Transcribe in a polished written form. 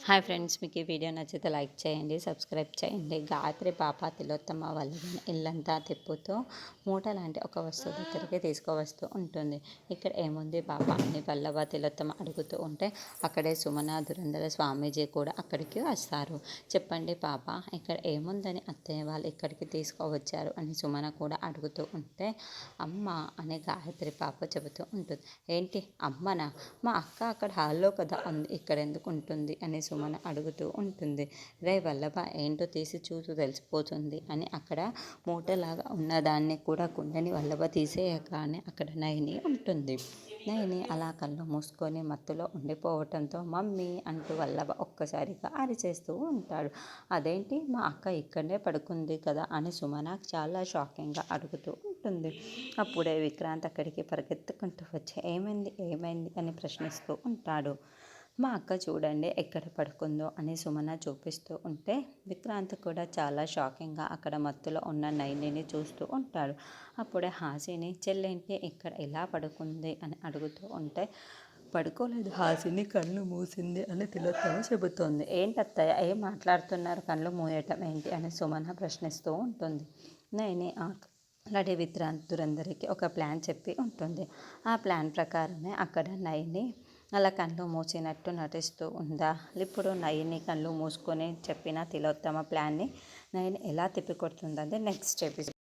Hi friends, మీకు ఈ video నచ్చితే లైక్ చేయండి, సబ్స్క్రైబ్ చేయండి. గాయత్రి పాప తిలోత్తమ వల్లభని ఇల్లంతా తిప్పుతూ మూట లాంటి ఒక వస్తువు దగ్గరికి తీసుకువస్తూ ఉంటుంది. ఇక్కడ ఏముంది పాప అని వల్లభ తిలోత్తమ అడుగుతూ ఉంటే అక్కడే సుమన దురంధర స్వామీజీ కూడా అక్కడికి వస్తారు. చెప్పండి పాప, ఇక్కడ ఏముందని అత్తయ్య వాళ్ళు ఇక్కడికి తీసుకువచ్చారు అని సుమన కూడా అడుగుతూ ఉంటే అమ్మ అని గాయత్రి పాప చెబుతూ ఉంటుంది. ఏంటి అమ్మనా? మా అక్క అక్కడ హాల్లో కదా ఉంది, ఇక్కడ ఎందుకు ఉంటుంది అని సుమన అడుగుతూ ఉంటుంది. రే వల్లభ, ఏంటో తీసి చూసు తెలిసిపోతుంది అని అక్కడ మూటలాగా ఉన్నదాన్ని కూడా కుండని వల్లభ తీసేయగానే అక్కడ నయని ఉంటుంది. నయని అలా కళ్ళు మూసుకొని మత్తులో ఉండిపోవటంతో మమ్మీ అంటూ వల్లభ ఒక్కసారిగా అరిచేస్తూ ఉంటాడు. అదేంటి మా అక్క ఇక్కడనే పడుకుంది కదా అని సుమన చాలా షాకింగ్గా అడుగుతూ ఉంటుంది. అప్పుడే విక్రాంత్ అక్కడికి పరిగెత్తుకుంటూ వచ్చి ఏమైంది ఏమైంది అని ప్రశ్నిస్తూ ఉంటాడు. మా అక్క చూడండి ఎక్కడ పడుకుందో అని సుమన చూపిస్తూ ఉంటే విక్రాంత్ కూడా చాలా షాకింగ్గా అక్కడ మత్తులో ఉన్న నయనిని చూస్తూ ఉంటాడు. అప్పుడే హాసిని చెల్లేంటి ఇక్కడ ఎలా పడుకుంది అని అడుగుతూ ఉంటే పడుకోలేదు హాసిని, కళ్ళు మూసింది అని తిలోత్తమ చెబుతోంది. ఏంటత్తయ్య ఏం మాట్లాడుతున్నారు, కళ్ళు మూయటం ఏంటి అని సుమన ప్రశ్నిస్తూ ఉంటుంది. నయని అలాంటి విక్రాంత్ దురందరికి ఒక ప్లాన్ చెప్పి ఉంటుంది. ఆ ప్లాన్ ప్రకారమే అక్కడ నయని అలా కళ్ళు మూసినట్టు నటిస్తూ ఉందా. ఇప్పుడు నయని కళ్ళు మూసుకొని చెప్పిన తిలోత్తమ ప్లాన్ని నయని ఎలా తిప్పికొడుతుందంటే నెక్స్ట్ ఎపిసోడ్.